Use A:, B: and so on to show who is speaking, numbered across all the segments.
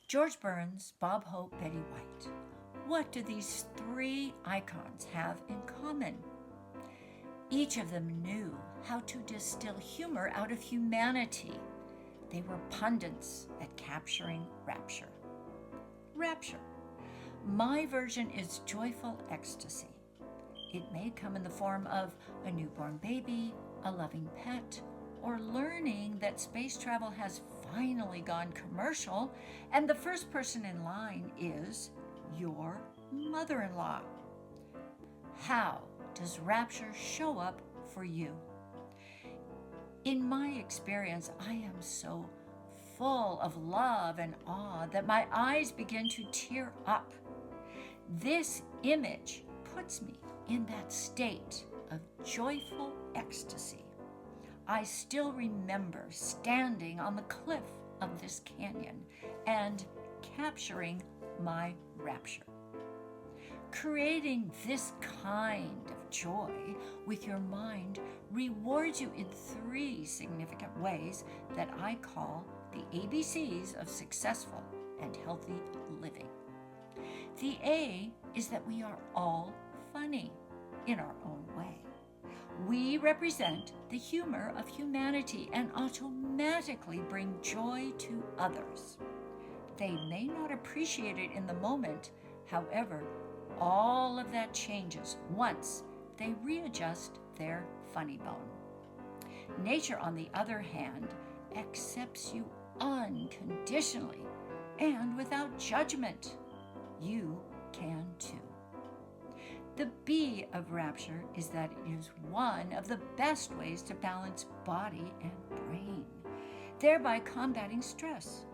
A: George Burns, Bob Hope, Betty White. What do these three icons have in common? Each of them knew how to distill humor out of humanity. They were pundits at capturing rapture. Rapture. My version is joyful ecstasy. It may come in the form of a newborn baby, a loving pet, or learning that space travel has finally gone commercial and the first person in line is your mother-in-law. How does rapture show up for you? In my experience, I am so full of love and awe that my eyes begin to tear up. This image puts me in that state of joyful ecstasy. I still remember standing on the cliff of this canyon and capturing my rapture. Creating this kind of joy with your mind rewards you in three significant ways that I call the ABCs of successful and healthy living. The A is that we are all funny in our own way. We represent the humor of humanity and automatically bring joy to others. They may not appreciate it in the moment, however, all of that changes once they readjust their funny bone. Nature, on the other hand, accepts you unconditionally and without judgment. You can too. The B of rapture is that it is one of the best ways to balance body and brain, thereby combating stress.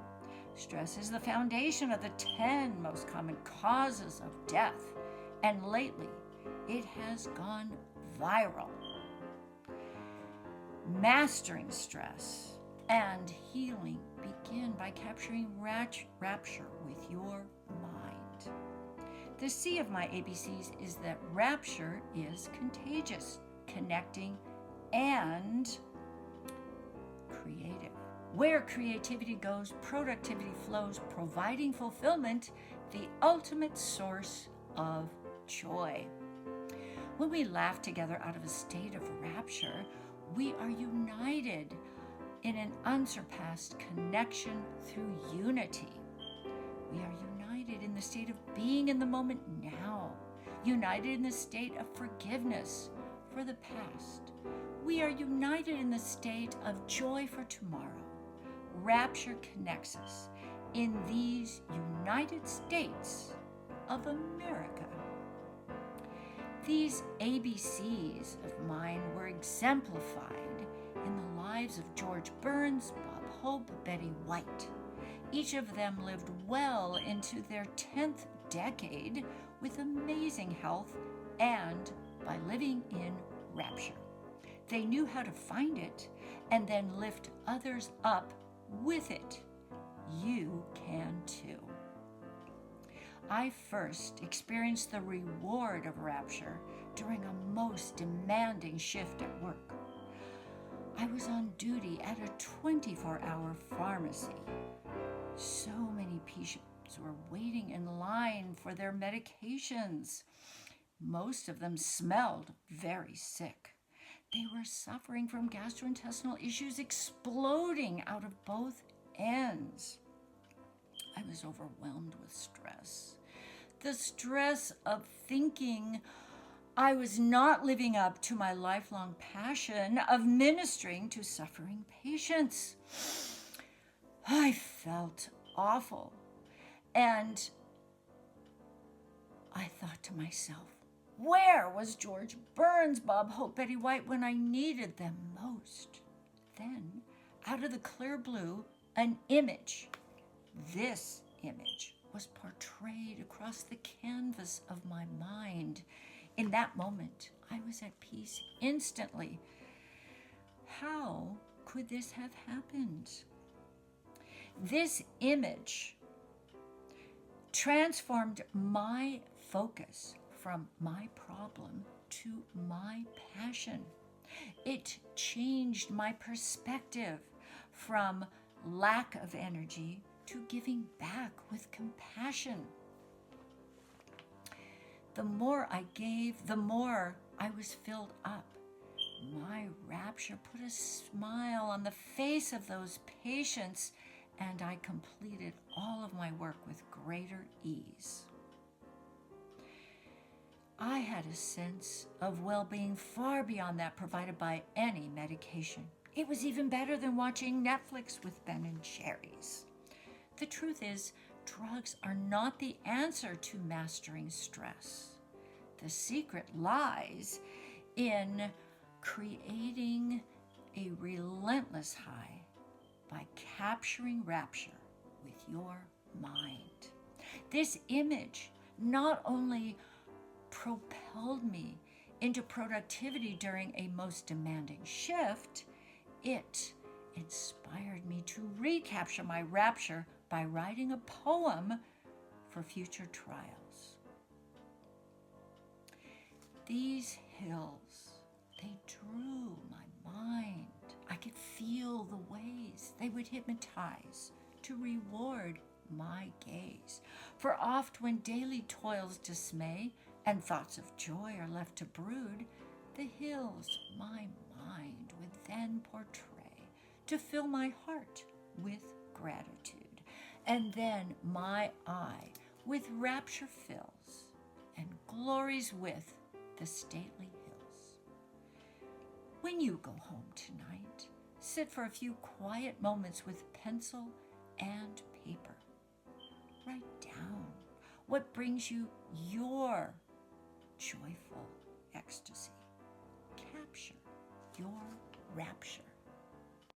A: Stress is the foundation of the 10 most common causes of death, and lately it has gone viral. Mastering stress and healing begin by capturing rapture with your mind. The C of my ABCs is that rapture is contagious, connecting, and creative. Where creativity goes, productivity flows, providing fulfillment, the ultimate source of joy. When we laugh together out of a state of rapture, we are united in an unsurpassed connection through unity. We are united in the state of being in the moment now, united in the state of forgiveness for the past. We are united in the state of joy for tomorrow. Rapture connects us in these United States of America. These ABCs of mine were exemplified in the lives of George Burns, Bob Hope, Betty White. Each of them lived well into their 10th decade with amazing health and by living in rapture. They knew how to find it and then lift others up with it. You can too. I first experienced the reward of rapture during a most demanding shift at work. I was on duty at a 24-hour pharmacy. So many patients were waiting in line for their medications. Most of them smelled very sick. They were suffering from gastrointestinal issues exploding out of both ends. I was overwhelmed with stress. The stress of thinking I was not living up to my lifelong passion of ministering to suffering patients. I felt awful. And I thought to myself, where was George Burns, Bob Hope, Betty White when I needed them most? Then, out of the clear blue, an image. This image was portrayed across the canvas of my mind. In that moment, I was at peace instantly. How could this have happened? This image transformed my focus from my problem to my passion. It changed my perspective from lack of energy to giving back with compassion. The more I gave, the more I was filled up. My rapture put a smile on the face of those patients, and I completed all of my work with greater ease. I had a sense of well-being far beyond that provided by any medication. It was even better than watching Netflix with Ben and Jerry's. The truth is, drugs are not the answer to mastering stress. The secret lies in creating a relentless high by capturing rapture with your mind. This image not only propelled me into productivity during a most demanding shift, it inspired me to recapture my rapture by writing a poem for future trials. These hills, they drew my mind. I could feel the ways they would hypnotize to reward my gaze. For oft when daily toils dismay and thoughts of joy are left to brood, the hills my mind would then portray to fill my heart with gratitude. And then my eye with rapture fills and glories with the stately hills. When you go home tonight, sit for a few quiet moments with pencil and paper. Write down what brings you your joyful ecstasy. Capture your rapture.